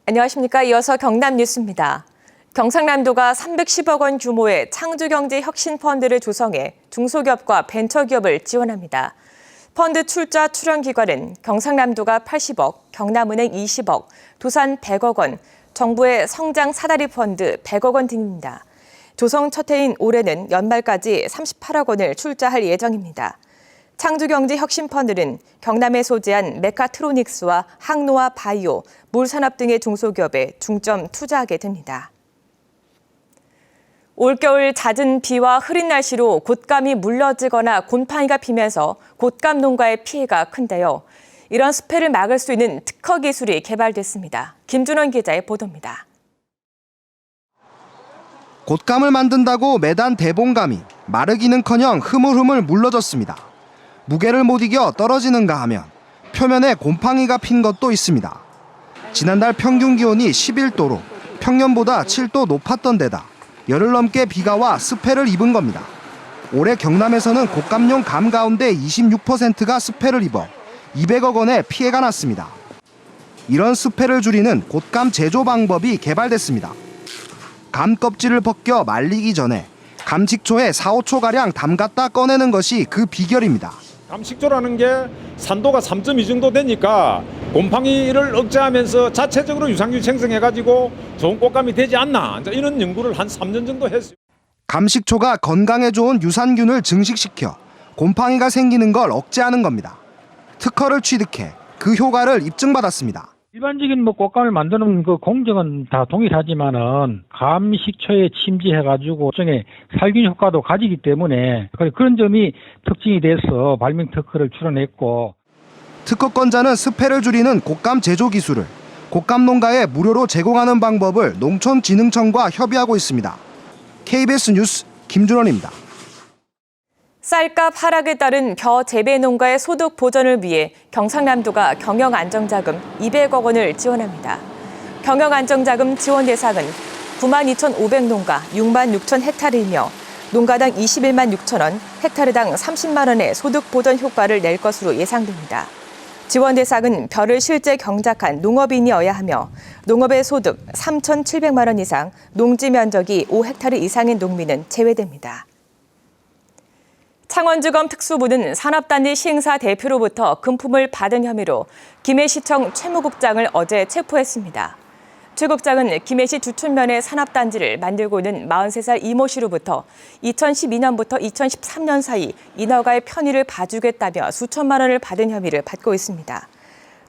안녕하십니까. 이어서 경남 뉴스입니다. 경상남도가 310억 원 규모의 창조경제혁신펀드를 조성해 중소기업과 벤처기업을 지원합니다. 펀드 출자 출연 기관은 경상남도가 80억, 경남은행 20억, 도산 100억 원, 정부의 성장 사다리 펀드 100억 원 등입니다. 조성 첫 해인 올해는 연말까지 38억 원을 출자할 예정입니다. 창조경제혁신펀드는 경남에 소재한 메카트로닉스와 항노화 바이오, 물산업 등의 중소기업에 중점 투자하게 됩니다. 올겨울 잦은 비와 흐린 날씨로 곶감이 물러지거나 곰팡이가 피면서 곶감 농가의 피해가 큰데요. 이런 수패를 막을 수 있는 특허 기술이 개발됐습니다. 김준원 기자의 보도입니다. 곶감을 만든다고 매단 대봉감이 마르기는커녕 흐물흐물 물러졌습니다. 무게를 못 이겨 떨어지는가 하면 표면에 곰팡이가 핀 것도 있습니다. 지난달 평균 기온이 11도로 평년보다 7도 높았던 데다 열흘 넘게 비가 와 습해를 입은 겁니다. 올해 경남에서는 곶감용 감 가운데 26%가 습해를 입어 200억 원의 피해가 났습니다. 이런 습해를 줄이는 곶감 제조 방법이 개발됐습니다. 감 껍질을 벗겨 말리기 전에 감식초에 4, 5초가량 담갔다 꺼내는 것이 그 비결입니다. 감식초라는 게 산도가 3.2 정도 되니까 곰팡이를 억제하면서 자체적으로 유산균 생성해가지고 좋은 곶감이 되지 않나, 이런 연구를 한 3년 정도 했어요. 감식초가 건강에 좋은 유산균을 증식시켜 곰팡이가 생기는 걸 억제하는 겁니다. 특허를 취득해 그 효과를 입증받았습니다. 일반적인 곶감을 만드는 그 공정은 다 동일하지만은 감식초에 침지해가지고 일종의 살균 효과도 가지기 때문에 그런 점이 특징이 돼서 발명 특허를 출원했고, 특허권자는 습해를 줄이는 곶감 제조 기술을 곶감 농가에 무료로 제공하는 방법을 농촌진흥청과 협의하고 있습니다. KBS 뉴스 김준원입니다. 쌀값 하락에 따른 벼 재배 농가의 소득 보전을 위해 경상남도가 경영안정자금 200억 원을 지원합니다. 경영안정자금 지원 대상은 92,500농가 6만 6천 헥타르이며 농가당 21만 6천 원, 헥타르당 30만 원의 소득 보전 효과를 낼 것으로 예상됩니다. 지원 대상은 벼를 실제 경작한 농업인이어야 하며 농업의 소득 3,700만 원 이상, 농지 면적이 5헥타르 이상인 농민은 제외됩니다. 창원지검 특수부는 산업단지 시행사 대표로부터 금품을 받은 혐의로 김해시청 최무국장을 어제 체포했습니다. 최 국장은 김해시 주촌면에 산업단지를 만들고 있는 43살 이모 씨로부터 2012년부터 2013년 사이 인허가의 편의를 봐주겠다며 수천만 원을 받은 혐의를 받고 있습니다.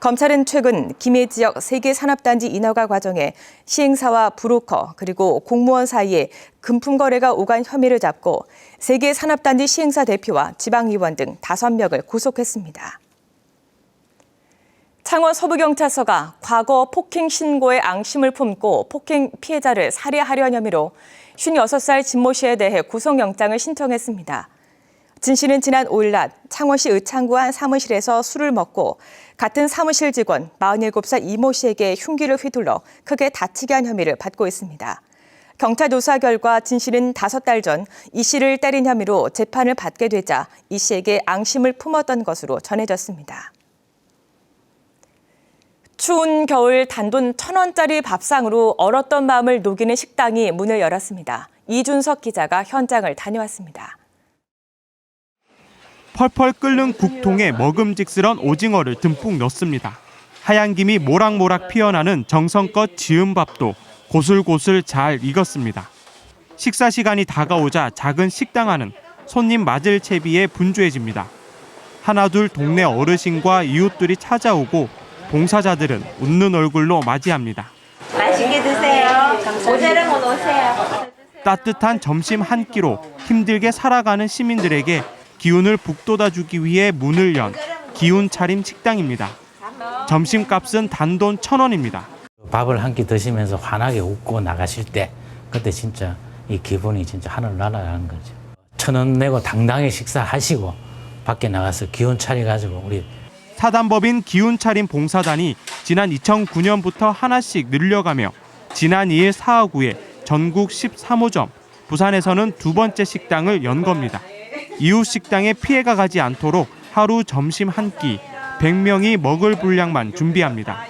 검찰은 최근 김해 지역 3개 산업단지 인허가 과정에 시행사와 브로커 그리고 공무원 사이에 금품 거래가 오간 혐의를 잡고 3개 산업단지 시행사 대표와 지방의원 등 5명을 구속했습니다. 창원 서부경찰서가 과거 폭행 신고에 앙심을 품고 폭행 피해자를 살해하려는 혐의로 56살 진모 씨에 대해 구속영장을 신청했습니다. 진 씨는 지난 5일 낮 창원시 의창구 한 사무실에서 술을 먹고 같은 사무실 직원 47살 이모 씨에게 흉기를 휘둘러 크게 다치게 한 혐의를 받고 있습니다. 경찰 조사 결과 진 씨는 5달 전 이 씨를 때린 혐의로 재판을 받게 되자 이 씨에게 앙심을 품었던 것으로 전해졌습니다. 추운 겨울 단돈 1,000원짜리 밥상으로 얼었던 마음을 녹이는 식당이 문을 열었습니다. 이준석 기자가 현장을 다녀왔습니다. 펄펄 끓는 국통에 먹음직스런 오징어를 듬뿍 넣습니다. 하얀 김이 모락모락 피어나는 정성껏 지은 밥도 고슬고슬 잘 익었습니다. 식사 시간이 다가오자 작은 식당 안은 손님 맞을 채비에 분주해집니다. 하나둘 동네 어르신과 이웃들이 찾아오고 봉사자들은 웃는 얼굴로 맞이합니다. 맛있게 드세요. 모자라면 오세요. 따뜻한 점심 한 끼로 힘들게 살아가는 시민들에게 기운을 북돋아주기 위해 문을 연 기운 차림 식당입니다. 점심값은 단돈 1,000원입니다. 밥을 한 끼 드시면서 환하게 웃고 나가실 때 그때 진짜 이 기분이 진짜 하늘 날아가는 거죠. 1,000원 내고 당당히 식사하시고 밖에 나가서 기운 차려가지고 우리 사단법인 기운차림 봉사단이 지난 2009년부터 하나씩 늘려가며 지난 2일 사하구에 전국 13호점, 부산에서는 2번째 식당을 연 겁니다. 이웃 식당에 피해가 가지 않도록 하루 점심 한 끼 100명이 먹을 분량만 준비합니다.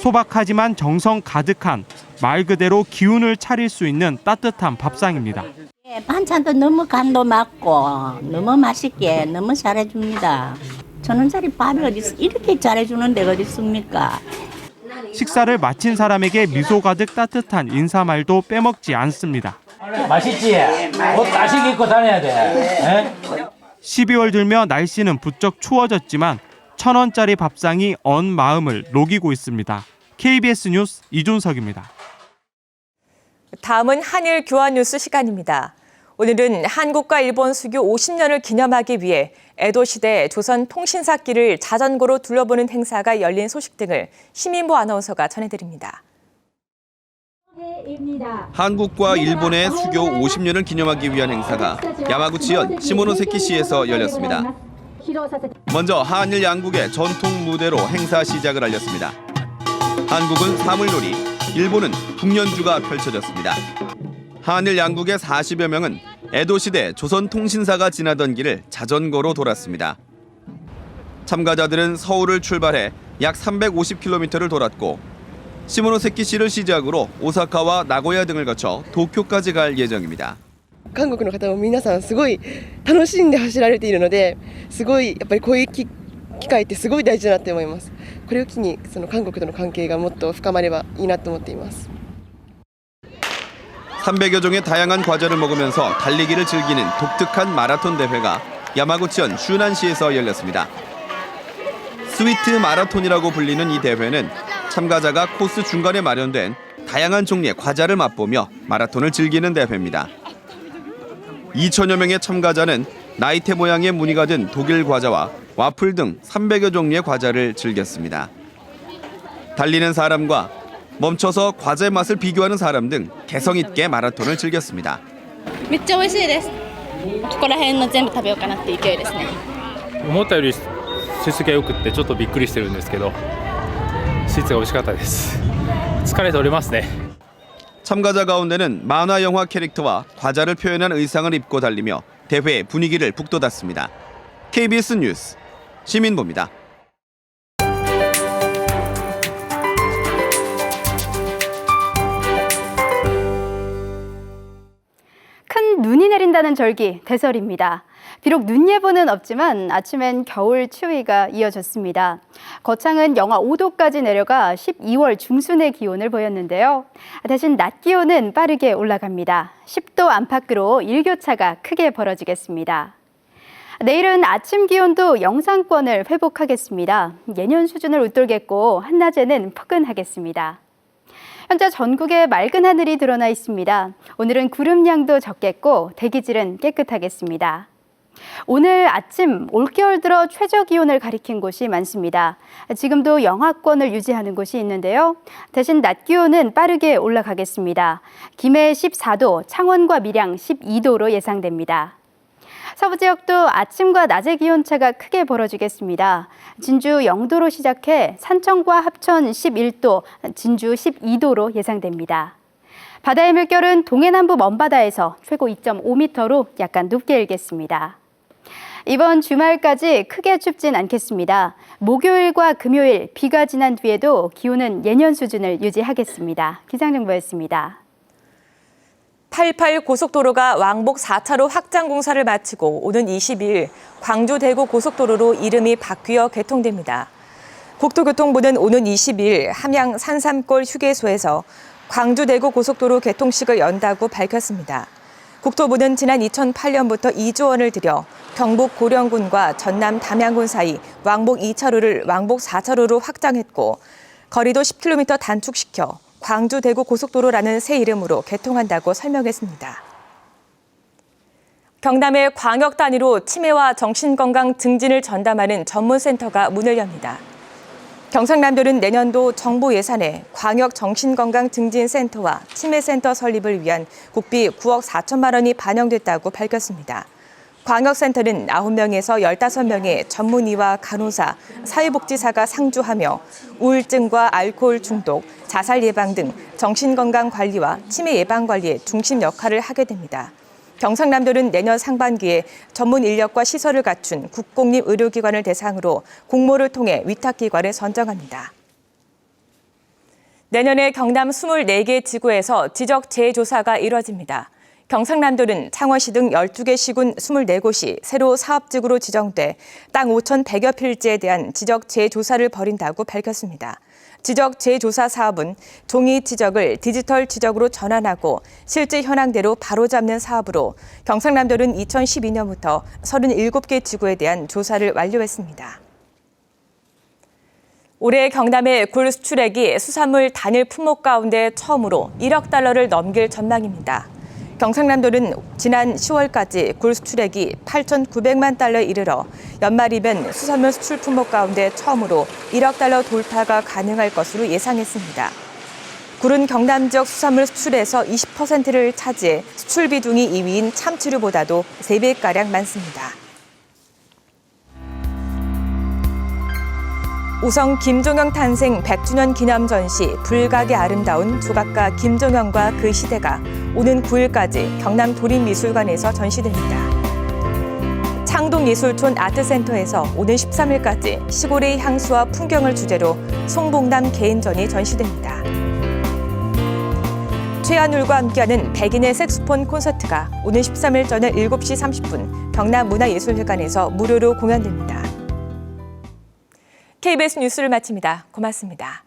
소박하지만 정성 가득한 말 그대로 기운을 차릴 수 있는 따뜻한 밥상입니다. 반찬도 너무 간도 맞고 너무 맛있게 너무 잘해줍니다. 1,000원짜리 밥이 어디 이렇게 잘해주는 데가 어디 있습니까? 식사를 마친 사람에게 미소 가득 따뜻한 인사말도 빼먹지 않습니다. 맛있지? 옷 따시게 입고 다녀야 돼. 12월 들며 날씨는 부쩍 추워졌지만 1,000원짜리 밥상이 언 마음을 녹이고 있습니다. KBS 뉴스 이준석입니다. 다음은 한일 교환 뉴스 시간입니다. 오늘은 한국과 일본 수교 50년을 기념하기 위해 에도시대 조선통신사기를 자전거로 둘러보는 행사가 열린 소식 등을 시민보 아나운서가 전해드립니다. 한국과 일본의 수교 50년을 기념하기 위한 행사가 야마구치현 시모노세키시에서 열렸습니다. 먼저 한일 양국의 전통 무대로 행사 시작을 알렸습니다. 한국은 사물놀이, 일본은 북년주가 펼쳐졌습니다. 한일 양국의 40여 명은 에도시대 조선통신사가 지나던 길을 자전거로 돌았습니다. 참가자들은 서울을 출발해 약 350km를 돌았고 시모노세키시를 시작으로 오사카와 나고야 등을 거쳐 도쿄까지 갈 예정입니다. 韓国の方も皆さんすごい楽しんで走られているので、すごいやっぱりこういう機会ってすごい大事だなって思います。これを機に韓国との関係がもっと深まればいいなと思っています。 300여 종의 다양한 과자를 먹으면서 달리기를 즐기는 독특한 마라톤 대회가 야마구치현 슈난시에서 열렸습니다. 스위트 마라톤이라고 불리는 이 대회는 참가자가 코스 중간에 마련된 다양한 종류의 과자를 맛보며 마라톤을 즐기는 대회입니다. 2천여 명의 참가자는 나이테 모양의 무늬가 든 독일 과자와 와플 등 300여 종류의 과자를 즐겼습니다. 달리는 사람과 멈춰서 과자의 맛을 비교하는 사람 등 개성 있게 마라톤을 즐겼습니다. めっちゃ美味しいです。ここら辺の全部食べようかなって勢いですね。思ったより成績が良くってちょっとびっくりしてるんですけど、スイーツが美味しかったです。疲れておりますね。 참가자 가운데는 만화 영화 캐릭터와 과자를 표현한 의상을 입고 달리며 대회의 분위기를 북돋았습니다. KBS 뉴스 시민보입니다. 큰 눈이 내린다는 절기, 대설입니다. 비록 눈 예보는 없지만 아침엔 겨울 추위가 이어졌습니다. 거창은 영하 5도까지 내려가 12월 중순의 기온을 보였는데요. 대신 낮 기온은 빠르게 올라갑니다. 10도 안팎으로 일교차가 크게 벌어지겠습니다. 내일은 아침 기온도 영상권을 회복하겠습니다. 예년 수준을 웃돌겠고 한낮에는 포근하겠습니다. 현재 전국에 맑은 하늘이 드러나 있습니다. 오늘은 구름량도 적겠고 대기질은 깨끗하겠습니다. 오늘 아침 올겨울 들어 최저 기온을 가리킨 곳이 많습니다. 지금도 영하권을 유지하는 곳이 있는데요. 대신 낮 기온은 빠르게 올라가겠습니다. 김해 14도, 창원과 밀양 12도로 예상됩니다. 서부 지역도 아침과 낮의 기온차가 크게 벌어지겠습니다. 진주 0도로 시작해 산청과 합천 11도, 진주 12도로 예상됩니다. 바다의 물결은 동해남부 먼바다에서 최고 2.5m로 약간 높게 일겠습니다. 이번 주말까지 크게 춥진 않겠습니다. 목요일과 금요일 비가 지난 뒤에도 기온은 예년 수준을 유지하겠습니다. 기상정보였습니다. 88 고속도로가 왕복 4차로 확장 공사를 마치고 오는 22일 광주 대구 고속도로로 이름이 바뀌어 개통됩니다. 국토교통부는 오는 22일 함양 산삼골 휴게소에서 광주 대구 고속도로 개통식을 연다고 밝혔습니다. 국토부는 지난 2008년부터 2조 원을 들여 경북 고령군과 전남 담양군 사이 왕복 2차로를 왕복 4차로로 확장했고 거리도 10km 단축시켜 광주 대구 고속도로라는 새 이름으로 개통한다고 설명했습니다. 경남의 광역 단위로 치매와 정신건강 증진을 전담하는 전문센터가 문을 엽니다. 경상남도는 내년도 정부 예산에 광역 정신건강 증진센터와 치매센터 설립을 위한 국비 9억 4천만 원이 반영됐다고 밝혔습니다. 광역센터는 9명에서 15명의 전문의와 간호사, 사회복지사가 상주하며 우울증과 알코올 중독, 자살 예방 등 정신건강 관리와 치매 예방 관리에 중심 역할을 하게 됩니다. 경상남도는 내년 상반기에 전문 인력과 시설을 갖춘 국공립 의료기관을 대상으로 공모를 통해 위탁기관을 선정합니다. 내년에 경남 24개 지구에서 지적 재조사가 이뤄집니다. 경상남도는 창원시 등 12개 시군 24곳이 새로 사업지구로 지정돼 땅 5,100여 필지에 대한 지적 재조사를 벌인다고 밝혔습니다. 지적 재조사 사업은 종이 지적을 디지털 지적으로 전환하고 실제 현황대로 바로잡는 사업으로 경상남도는 2012년부터 37개 지구에 대한 조사를 완료했습니다. 올해 경남의 굴 수출액이 수산물 단일 품목 가운데 처음으로 1억 달러를 넘길 전망입니다. 경상남도는 지난 10월까지 굴 수출액이 8,900만 달러에 이르러 연말이면 수산물 수출 품목 가운데 처음으로 1억 달러 돌파가 가능할 것으로 예상했습니다. 굴은 경남 지역 수산물 수출에서 20%를 차지해 수출 비중이 2위인 참치류보다도 3배가량 많습니다. 우성 김종영 탄생 100주년 기념 전시 불각의 아름다운 조각가 김종영과 그 시대가 오는 9일까지 경남 도립미술관에서 전시됩니다. 창동예술촌 아트센터에서 오는 13일까지 시골의 향수와 풍경을 주제로 송봉남 개인전이 전시됩니다. 최한울과 함께하는 백인의 색소폰 콘서트가 오는 13일 저녁 7시 30분 경남문화예술회관에서 무료로 공연됩니다. KBS 뉴스를 마칩니다. 고맙습니다.